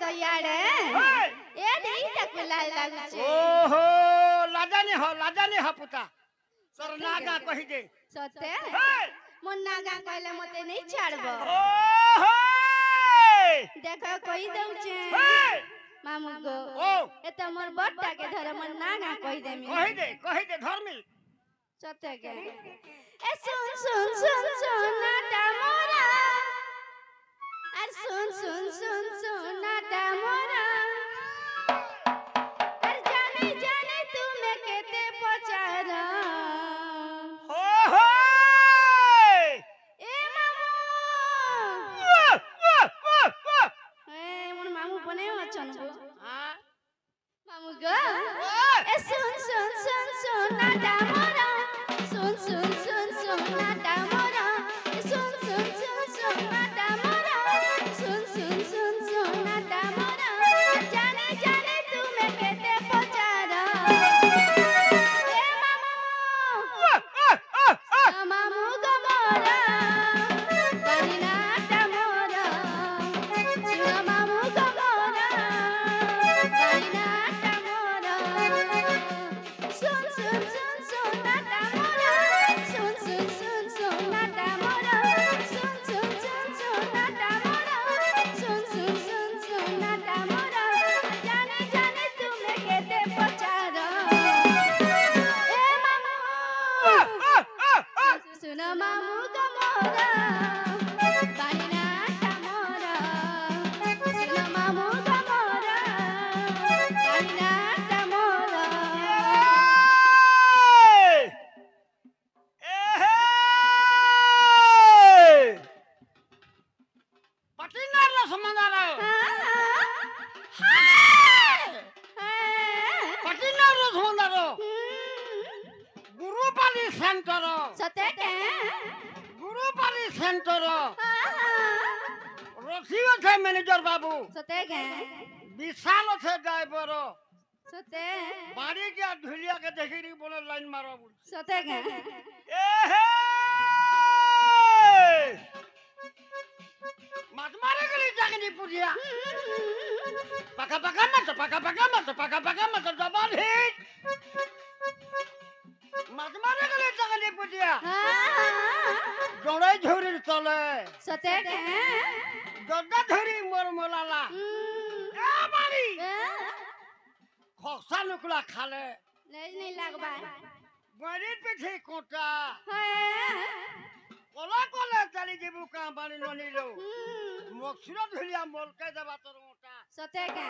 तो याडे ए देई तक लाल लागु छे ओहो लाजानी हो पुता तोर नागा कहि दे सते मोर नागा कहले मते नहीं छाड़बो ओहो देखो कहि दउ छे मामू गो ए त मोर बट्टा के धरे मोर नागा कहि दे धर्मी सते के ए सुन नाटा मोरा अर सुन नाटा मोरा अर जाने तुम्हें कहते पचारा ओहो ए मामू ए मोर मामू बने अछन गो मामू गो ए सुन नाटा मोरा सुन नाटा मोरा सुन नाटा मोरा सुन नाटा मोरा जाने तुम्हें कहते पचारा ए मामू गो मोरा बड़ी नाटा मोरा सुन मामू गो मोरा बड़ी नाटा मोरा सुन नाटा मोरा सुन नाटा मोरा सुन नाटा मोरा सुन नाटा मोरा जाने तुम्हें कहते पचारा ए मामू सुन मामू गो मोरा बड़ी नाटा मोरा सुन मामू गो मोरा बड़ी नाटा मोरा पटिनार समंदर पटिनार समंदर गुरुपाली सेंटर सते के गुरुपाली सेंटर रसियो छे मैनेजर बाबू सते के विशाल छे ड्राइवर सते बाड़ी के धुलिया के देखी बोले लाइन मारो सते के मत मारे गली जागनी पुजिया पका मत जबान हिट मत मारे गली जागनी पुजिया जोड़े झोरी चले सते के जोड़ा झोरी मोर मोलाला ए मारी खोसा नुकला खाले नहीं लगबा गरी पीछे कोटा हां कोला चली जेबू का बानी ननी लो मक्सुरा धुलिया मोल के देबा तोर मोटा सते के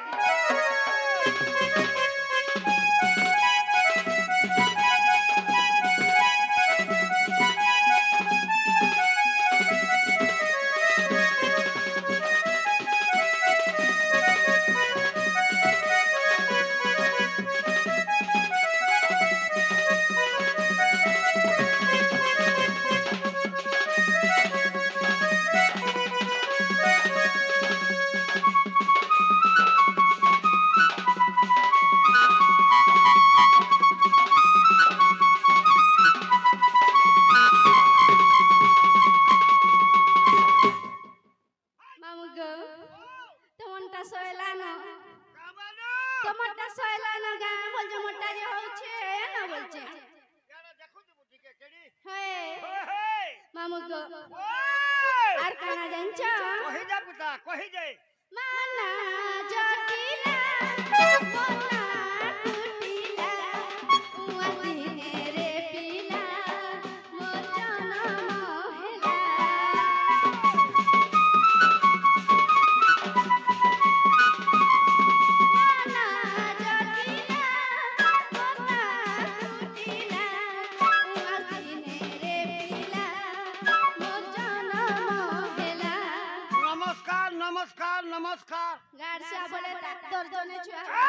मामू गो आर काना जान्छ कहि जा पुता कहि जाय माना जटिला मोना टुटिला उआ दिने रे पिला मोर जनम हेला माना जटिला मोना टुटिला उआ दिने रे पिला मोर जनम हेला नमस्कार गाड़ से बोले दर्दने छुआ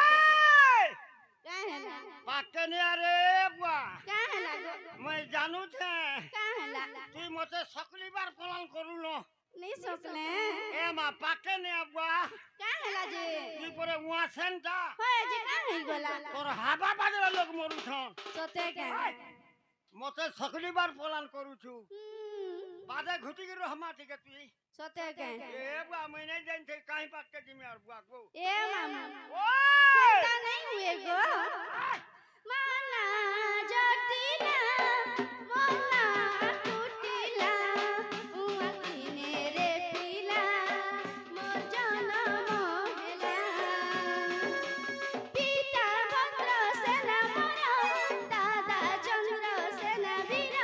काहेला पाके ने अरे बुआ काहेला मैं जानू छे काहेला तू मते सकली बार पलान करू लो नहीं सकले ए मा पाके ने बुआ काहेला जी तू परे उआ सेंटा होय जी काहे गोला तोर हाबा बाजरा लोग मरु छन सोते के मते सकली बार पलान करू छु बादे घुटी गिरो हमा ठीक है तू सोते के ए बुआ मैं नहीं जान थे कहीं पाक के जिम्मे और बुआ को ए मामा ओए होता नहीं हुए गो माना जटिला मोना कुटिला उआ किने रे पिला मोर जनम हेला पिता भद्र सेना मोर दादा चंद्र सेना वीर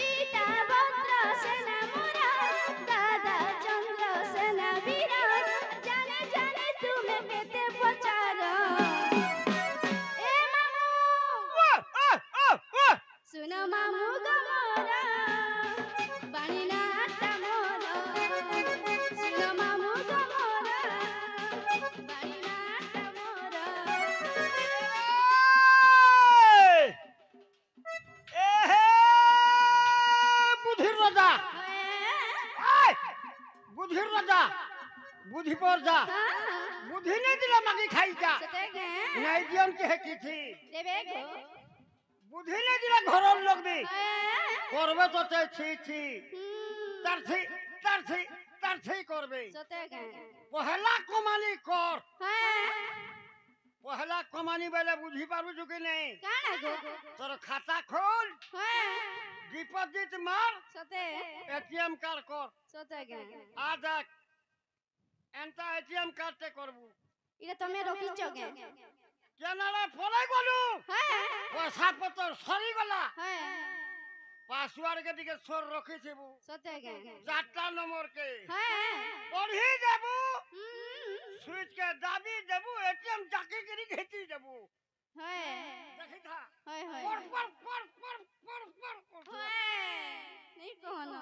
पिता भद्र सेना मोर दादा चंद्र सेना वीर जाने जाने तुम्हें केते पचार ए मामू सुन मामू गमोरा बाणी ना आटा मोर सुन मामू गमोरा बाणी ना आटा मोर एहे बुधिर राजा ए बुधिर राजा बुद्धि पर जा बुद्धि नहीं दिला मागी खाई जा सतेगे नहीं दियन के की थी देबे गो बुद्धि नहीं दिला घरर लोग भी करबे तो ते छी तारथी करबे सतेगे पहला कमानी कर पहला कमानी बेले बुझी पारु जुके नहीं काना गो तोर खाता खोल डिपॉजिट मार सते एटीएम कार्ड कर सतेगे आ देख एंता एटीएम कार्ड ते करबू इरे तमे रखिचगे केनाले फले गलु पैसा पतर सरी गला पासवर्ड के दिके छोर रखी छबू सतेगे चारटा नंबर के पढ़ी देबू स्विच के दाबी देबू एटीएम जाके गिरी घेती देबू देखि था पर नहीं कहना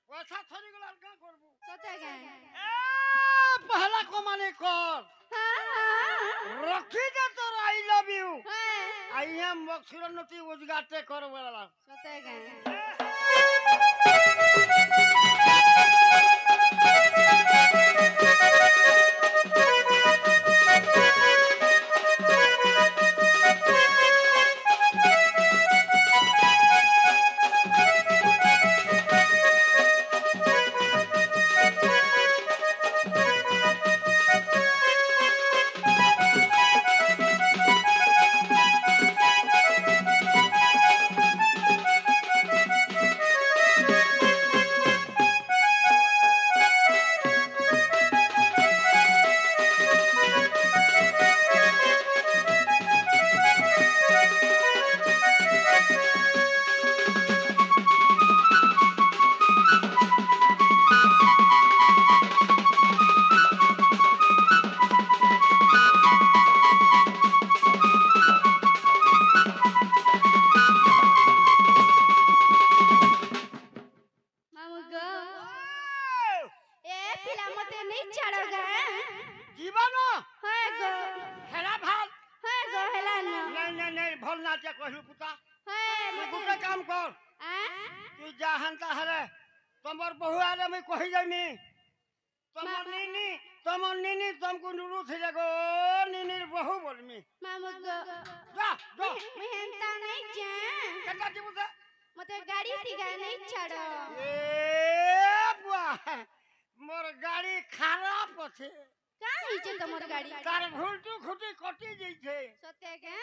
पैसा सरी गला का करबू सतेगे ए पहला कमाने कर रखी दे तो I love you I am मक्सुरनती उजगाटे कर वाला सतेगे जीवन हाय गो हेला भाल हेला ना नहीं भल ना क्या कहलु पुता हाय तू मते गुटे काम कर तू जाहंता हरे तमर बहु आले मैं कहि जामी तमर नीनी तुमको नुरु थिले गो नीनीर बहु बोलमी मामू गो जा जा मेहनता नहीं जा कटा जीबू से मते गाड़ी ठिका नहीं छाड़ो ए बुआ मोर गाड़ी खराब अछि का हिचे तमर गाड़ी तार भुलटू खुटी कटी जई छे सत्य के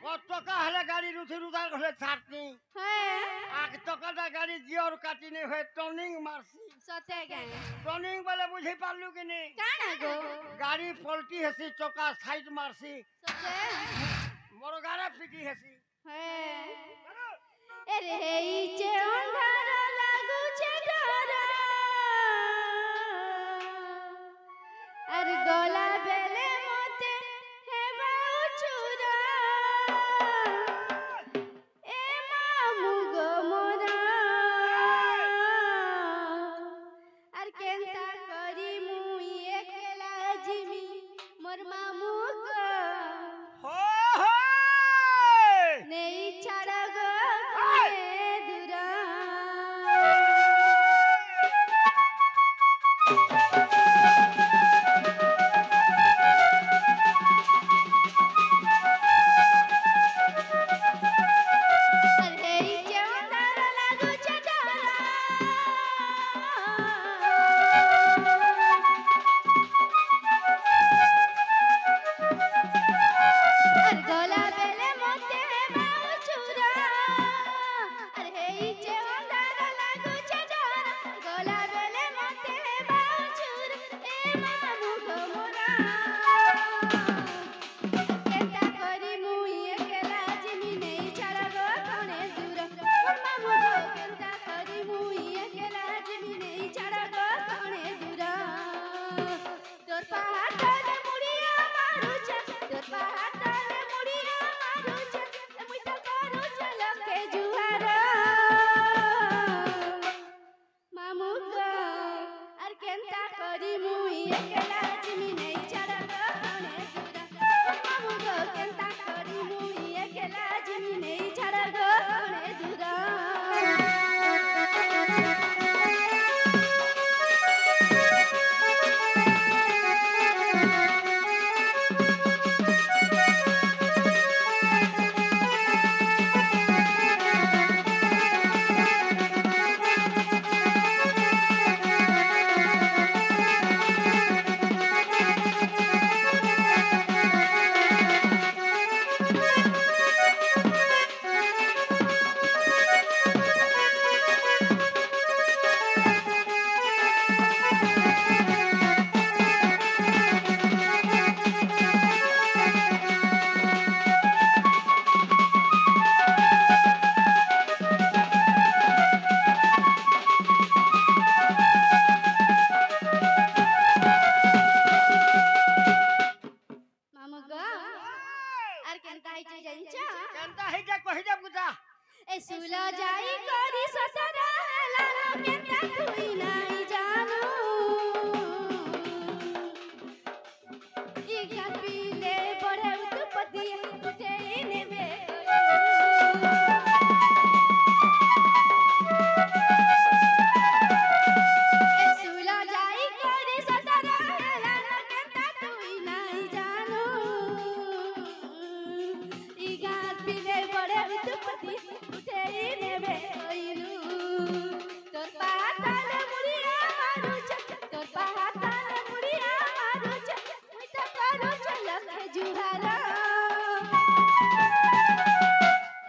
ओ टका हले गाड़ी रुथि रुदार हले छाटनी हाय आक टका गाड़ी गियर काटी ने होय टर्निंग मारसी सत्य के टर्निंग वाले बुझी पालू कि नहीं काना गो गाड़ी पलटी हसी चका साइड मारसी सत्य मोर गाड़ा पिटी हसी हाय अरे इचे अंधार लागू छे डर আর গলা বেলে মতে হেবা উছুরা এ মামু গো মোরা আর কেনতা করি মুই একলা জিমি মোর মামু গো हो हो নেই ছাড়া গো কে দূরা একলা জিমি নেই ছাড়া কোনে দূরা মামু গো কেনতা করি মুই একলা জিমি নেই ছাড়া কোনে দূরা सुला जाई करी ससरा लालो केता तुई नाई जानू इका पीले बड़े उत्पत्ति उठे नेबे सुला जाई करी ससरा लालो केता तुई नाई जानू इका पीले बड़े उत्पत्ति नेबे कइलू तोर पाताले मुड़िया मारुच तोर पाताले मुड़िया मारुच मुई त करूच लखे जुहारा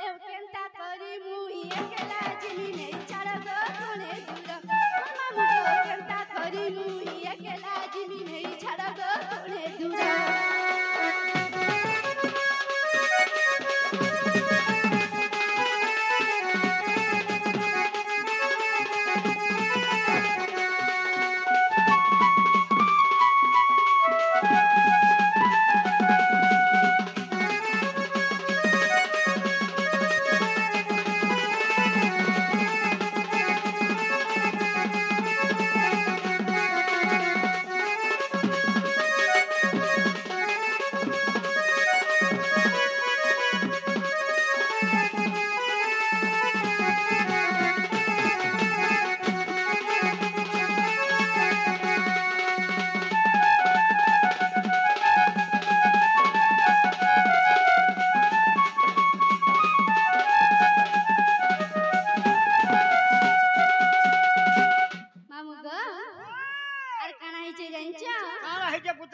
एव केनता करी मुई एकला जिमी नहीं छाड़ दो कोने दूर मामू गो केनता करी मुई एकला जिमी नहीं छाड़ दो कोने दूर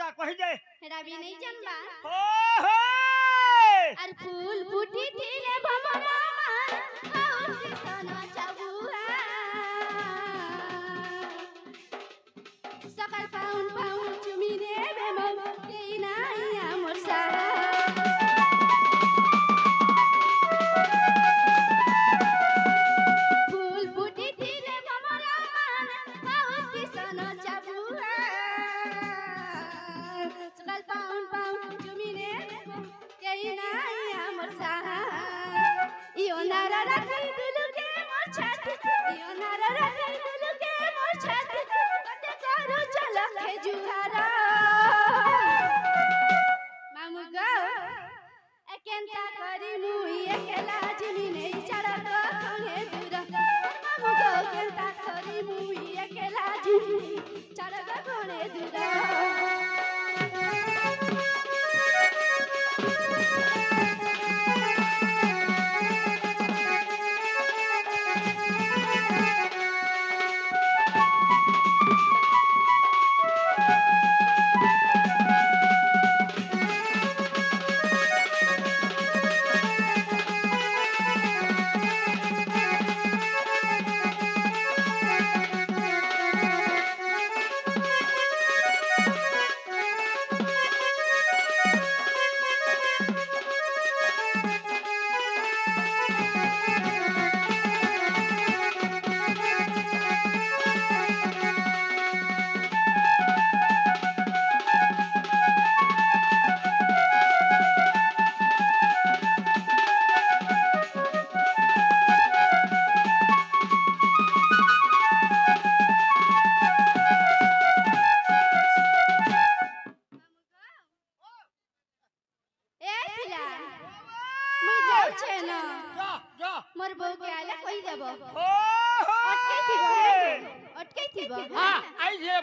नहीं जानबा और फूल फूटी थीले भमरा और कृष्ण चाबुआ सकल पाउन पाउन चुमी ने बेमल केई नाही आमर सारा फूल फूटी थीले भमरा और कृष्ण चाबुआ सकल पाउन पाउन चुमी ने केई नाही आमर सारा इयो नारा राखी दुलु के मोर छाती इयो नारा राखी दुलु के मोर छाती कते करू चल के जुहारा मामू गो एकेंता करी मुई एकला जिमी नहीं छाड़ दो कोने दूर मामू गो केंता करी मुई एकला जिमी नहीं छाड़ दो कोने दूर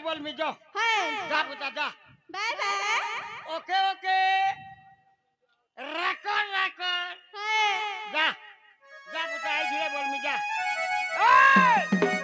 बोल मी जो जा पुता जा बाय बाय ओके ओके रकर रकर जा जा पुता आई धीरे बोल मी जा